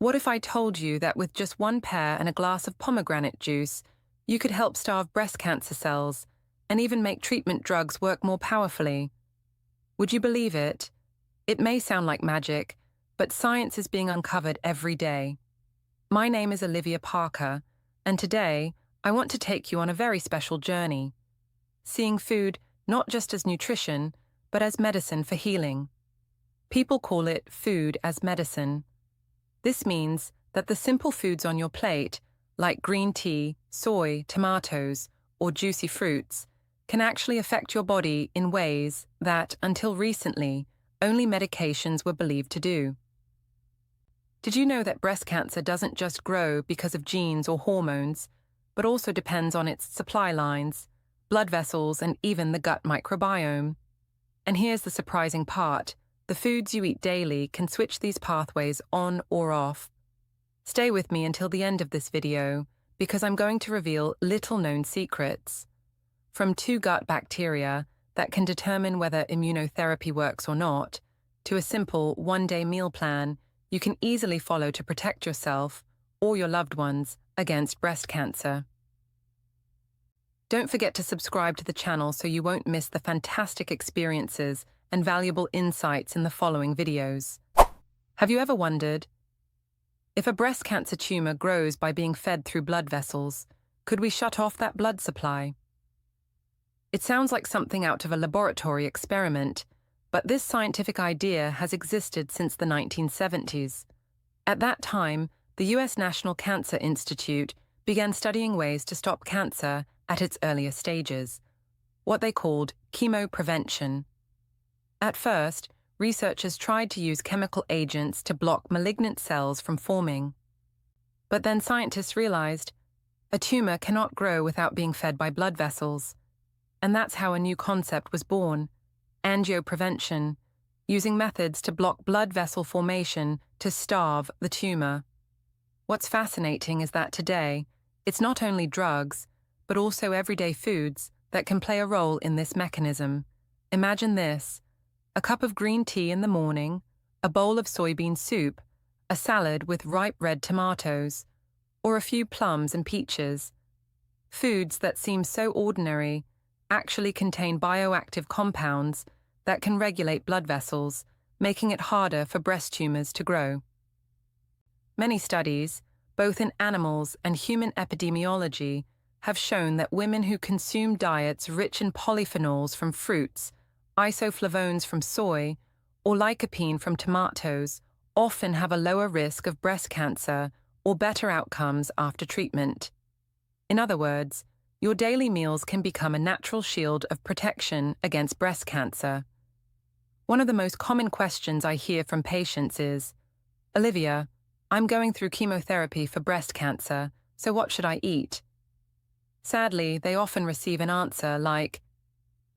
What if I told you that with just one pear and a glass of pomegranate juice, you could help starve breast cancer cells and even make treatment drugs work more powerfully? Would you believe it? It may sound like magic, but science is being uncovered every day. My name is Olivia Parker, and today I want to take you on a very special journey, seeing food not just as nutrition, but as medicine for healing. People call it food as medicine. This means that the simple foods on your plate, like green tea, soy, tomatoes, or juicy fruits, can actually affect your body in ways that, until recently, only medications were believed to do. Did you know that breast cancer doesn't just grow because of genes or hormones, but also depends on its supply lines, blood vessels, and even the gut microbiome? And here's the surprising part. The foods you eat daily can switch these pathways on or off. Stay with me until the end of this video, because I'm going to reveal little-known secrets. From 2 gut bacteria that can determine whether immunotherapy works or not, to a simple one-day meal plan you can easily follow to protect yourself or your loved ones against breast cancer. Don't forget to subscribe to the channel so you won't miss the fantastic experiences and valuable insights in the following videos. Have you ever wondered, if a breast cancer tumor grows by being fed through blood vessels, could we shut off that blood supply? It sounds like something out of a laboratory experiment, but this scientific idea has existed since the 1970s. At that time, the US National Cancer Institute began studying ways to stop cancer at its earlier stages, what they called chemoprevention. At first, researchers tried to use chemical agents to block malignant cells from forming. But then scientists realized a tumor cannot grow without being fed by blood vessels. And that's how a new concept was born, angioprevention, using methods to block blood vessel formation to starve the tumor. What's fascinating is that today, it's not only drugs, but also everyday foods that can play a role in this mechanism. Imagine this: a cup of green tea in the morning, a bowl of soybean soup, a salad with ripe red tomatoes, or a few plums and peaches. Foods that seem so ordinary actually contain bioactive compounds that can regulate blood vessels, making it harder for breast tumors to grow. Many studies, both in animals and human epidemiology, have shown that women who consume diets rich in polyphenols from fruits, isoflavones from soy, or lycopene from tomatoes often have a lower risk of breast cancer or better outcomes after treatment. In other words, your daily meals can become a natural shield of protection against breast cancer. One of the most common questions I hear from patients is, "Olivia, I'm going through chemotherapy for breast cancer, so what should I eat?" Sadly, they often receive an answer like,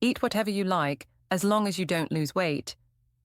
"Eat whatever you like, as long as you don't lose weight."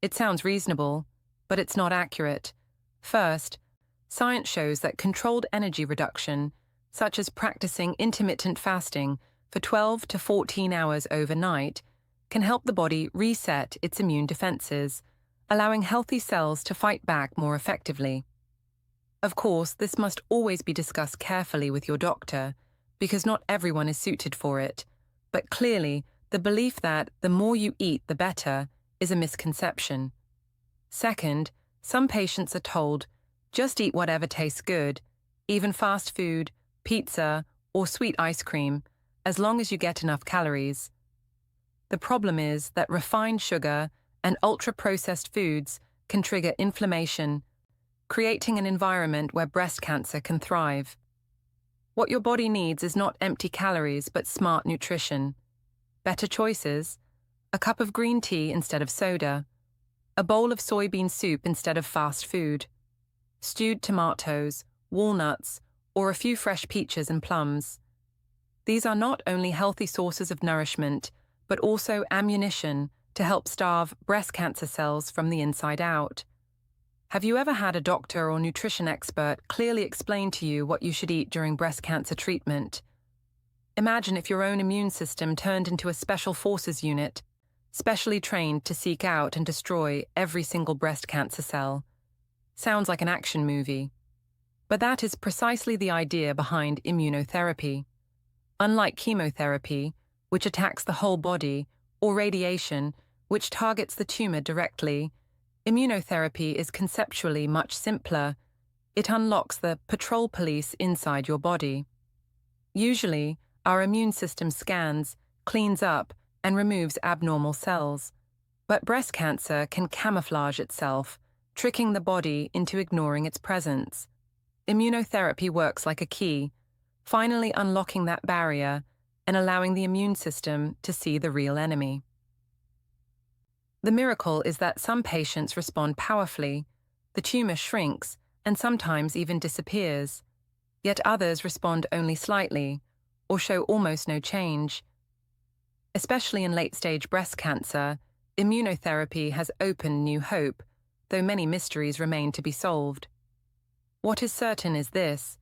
It sounds reasonable, but it's not accurate. First, science shows that controlled energy reduction, such as practicing intermittent fasting for 12 to 14 hours overnight, can help the body reset its immune defenses, allowing healthy cells to fight back more effectively. Of course, this must always be discussed carefully with your doctor, because not everyone is suited for it, but clearly, the belief that the more you eat, the better, is a misconception. Second, some patients are told, just eat whatever tastes good, even fast food, pizza, or sweet ice cream, as long as you get enough calories. The problem is that refined sugar and ultra-processed foods can trigger inflammation, creating an environment where breast cancer can thrive. What your body needs is not empty calories, but smart nutrition. Better choices: a cup of green tea instead of soda, a bowl of soybean soup instead of fast food, stewed tomatoes, walnuts, or a few fresh peaches and plums. These are not only healthy sources of nourishment, but also ammunition to help starve breast cancer cells from the inside out. Have you ever had a doctor or nutrition expert clearly explain to you what you should eat during breast cancer treatment? Imagine if your own immune system turned into a special forces unit, specially trained to seek out and destroy every single breast cancer cell. Sounds like an action movie. But that is precisely the idea behind immunotherapy. Unlike chemotherapy, which attacks the whole body, or radiation, which targets the tumor directly, immunotherapy is conceptually much simpler. It unlocks the patrol police inside your body. Usually, our immune system scans, cleans up, and removes abnormal cells. But breast cancer can camouflage itself, tricking the body into ignoring its presence. Immunotherapy works like a key, finally unlocking that barrier and allowing the immune system to see the real enemy. The miracle is that some patients respond powerfully, the tumor shrinks and sometimes even disappears, yet others respond only slightly or show almost no change. Especially in late-stage breast cancer, immunotherapy has opened new hope, though many mysteries remain to be solved. What is certain is this: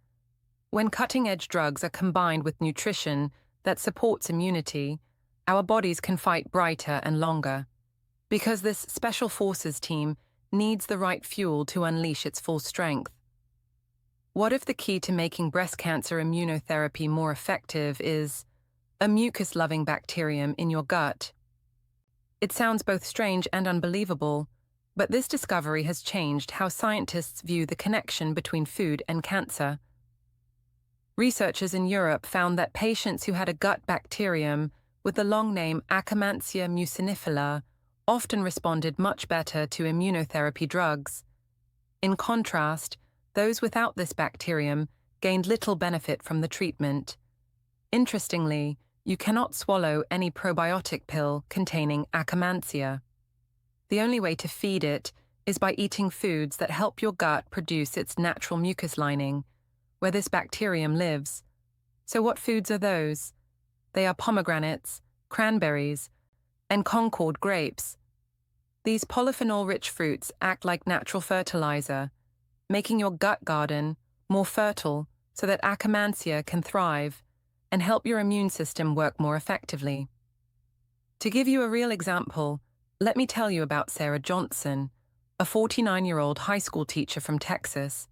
when cutting-edge drugs are combined with nutrition that supports immunity, our bodies can fight brighter and longer, because this special forces team needs the right fuel to unleash its full strength. What if the key to making breast cancer immunotherapy more effective is a mucus-loving bacterium in your gut? It sounds both strange and unbelievable, but this discovery has changed how scientists view the connection between food and cancer. Researchers in Europe found that patients who had a gut bacterium with the long name Akkermansia mucinifera often responded much better to immunotherapy drugs. In contrast, those without this bacterium gained little benefit from the treatment. Interestingly, you cannot swallow any probiotic pill containing Akkermansia. The only way to feed it is by eating foods that help your gut produce its natural mucus lining, where this bacterium lives. So what foods are those? They are pomegranates, cranberries, and Concord grapes. These polyphenol-rich fruits act like natural fertilizer, making your gut garden more fertile so that Akkermansia can thrive and help your immune system work more effectively. To give you a real example, let me tell you about Sarah Johnson, a 49-year-old high school teacher from Texas.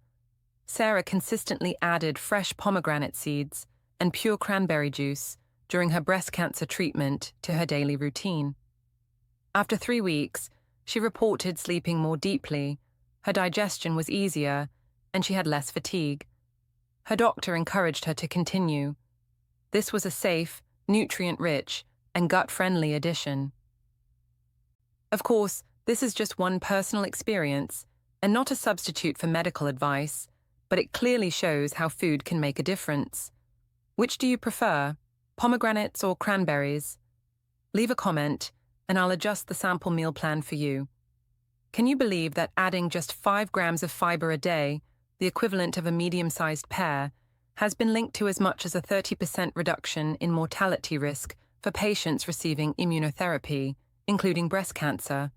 Sarah consistently added fresh pomegranate seeds and pure cranberry juice during her breast cancer treatment to her daily routine. After 3 weeks, she reported sleeping more deeply, her digestion was easier, and she had less fatigue. Her doctor encouraged her to continue. This was a safe, nutrient-rich, and gut-friendly addition. Of course, this is just one personal experience, and not a substitute for medical advice, but it clearly shows how food can make a difference. Which do you prefer, pomegranates or cranberries? Leave a comment, and I'll adjust the sample meal plan for you. Can you believe that adding just 5 grams of fiber a day, the equivalent of a medium-sized pear, has been linked to as much as a 30% reduction in mortality risk for patients receiving immunotherapy, including breast cancer?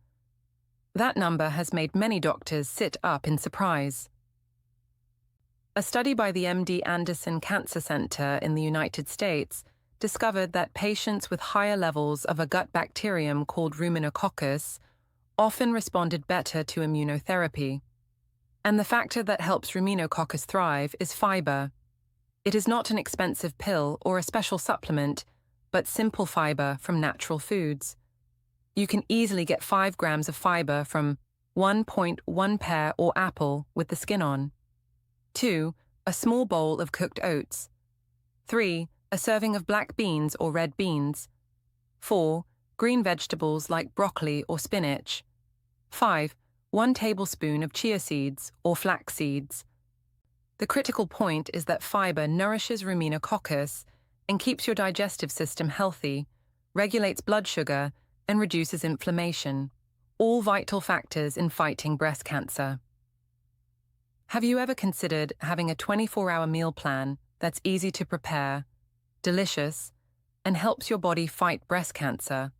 That number has made many doctors sit up in surprise. A study by the MD Anderson Cancer Center in the United States discovered that patients with higher levels of a gut bacterium called ruminococcus often responded better to immunotherapy. And the factor that helps ruminococcus thrive is fiber. It is not an expensive pill or a special supplement, but simple fiber from natural foods. You can easily get 5 grams of fiber from 1.1 pear or apple with the skin on. 2. A small bowl of cooked oats. 3. A serving of black beans or red beans. 4. Green vegetables like broccoli or spinach. 5. 1 tablespoon of chia seeds or flax seeds. The critical point is that fiber nourishes ruminococcus and keeps your digestive system healthy, regulates blood sugar, and reduces inflammation, all vital factors in fighting breast cancer. Have you ever considered having a 24-hour meal plan that's easy to prepare, delicious, and helps your body fight breast cancer?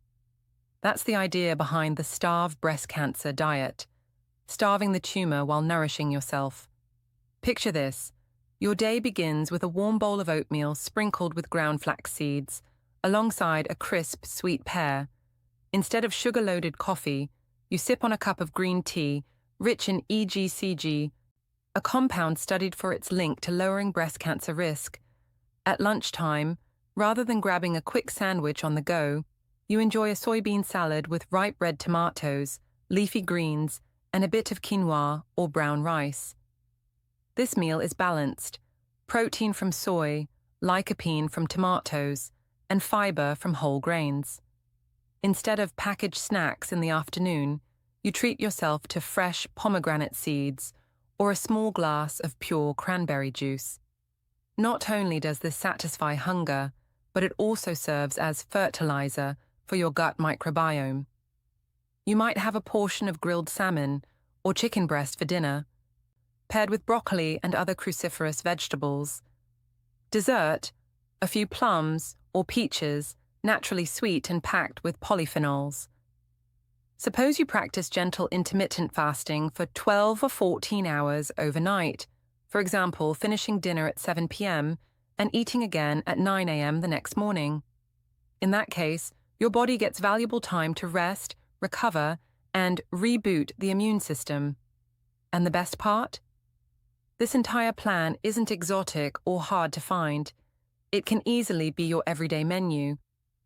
That's the idea behind the Starve Breast Cancer diet, starving the tumor while nourishing yourself. Picture this: your day begins with a warm bowl of oatmeal sprinkled with ground flax seeds, alongside a crisp, sweet pear. Instead of sugar-loaded coffee, you sip on a cup of green tea, rich in EGCG, a compound studied for its link to lowering breast cancer risk. At lunchtime, rather than grabbing a quick sandwich on the go, you enjoy a soybean salad with ripe red tomatoes, leafy greens, and a bit of quinoa or brown rice. This meal is balanced: protein from soy, lycopene from tomatoes, and fiber from whole grains. Instead of packaged snacks in the afternoon, you treat yourself to fresh pomegranate seeds or a small glass of pure cranberry juice. Not only does this satisfy hunger, but it also serves as fertilizer for your gut microbiome. You might have a portion of grilled salmon or chicken breast for dinner, paired with broccoli and other cruciferous vegetables. Dessert: a few plums or peaches, naturally sweet and packed with polyphenols. Suppose you practice gentle intermittent fasting for 12 or 14 hours overnight, for example, finishing dinner at 7 p.m. and eating again at 9 a.m. the next morning. In that case, your body gets valuable time to rest, recover, and reboot the immune system. And the best part? This entire plan isn't exotic or hard to find. It can easily be your everyday menu,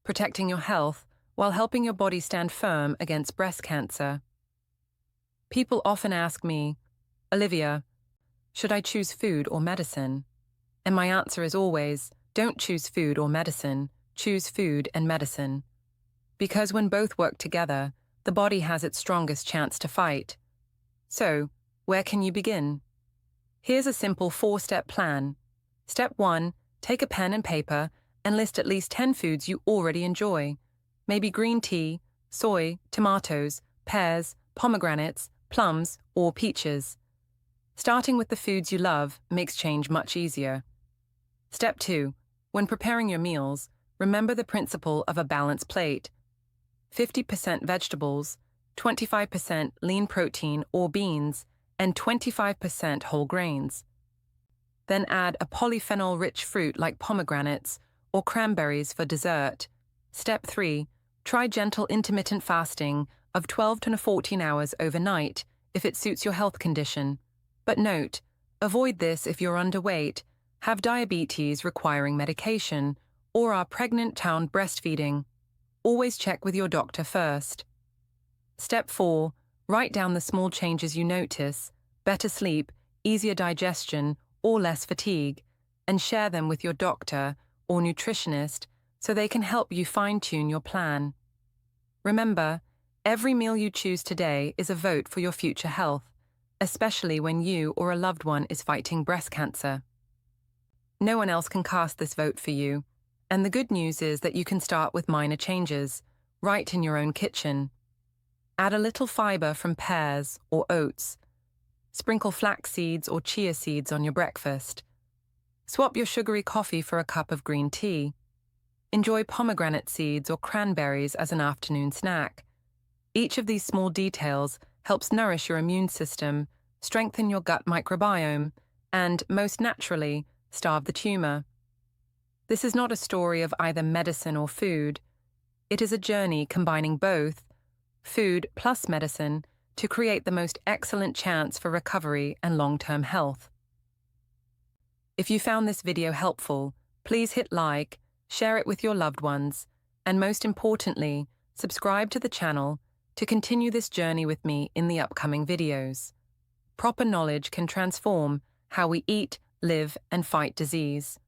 protecting your health while helping your body stand firm against breast cancer. People often ask me, "Olivia, should I choose food or medicine?" And my answer is always, don't choose food or medicine, choose food and medicine. Because when both work together, the body has its strongest chance to fight. So, where can you begin? Here's a simple 4-step plan. Step 1, take a pen and paper and list at least 10 foods you already enjoy. Maybe green tea, soy, tomatoes, pears, pomegranates, plums, or peaches. Starting with the foods you love makes change much easier. Step 2, when preparing your meals, remember the principle of a balanced plate. 50% vegetables, 25% lean protein or beans, and 25% whole grains. Then add a polyphenol-rich fruit like pomegranates or cranberries for dessert. Step 3, try gentle intermittent fasting of 12 to 14 hours overnight if it suits your health condition. But note, avoid this if you're underweight, have diabetes requiring medication, or are pregnant and breastfeeding. Always check with your doctor first. Step 4, write down the small changes you notice: better sleep, easier digestion, or less fatigue, and share them with your doctor or nutritionist so they can help you fine-tune your plan. Remember, every meal you choose today is a vote for your future health, especially when you or a loved one is fighting breast cancer. No one else can cast this vote for you, and the good news is that you can start with minor changes, right in your own kitchen. Add a little fiber from pears or oats. Sprinkle flax seeds or chia seeds on your breakfast. Swap your sugary coffee for a cup of green tea. Enjoy pomegranate seeds or cranberries as an afternoon snack. Each of these small details helps nourish your immune system, strengthen your gut microbiome, and, most naturally, starve the tumor. This is not a story of either medicine or food. It is a journey combining both, food plus medicine, to create the most excellent chance for recovery and long-term health. If you found this video helpful, please hit like, share it with your loved ones, and most importantly, subscribe to the channel to continue this journey with me in the upcoming videos. Proper knowledge can transform how we eat, live, and fight disease.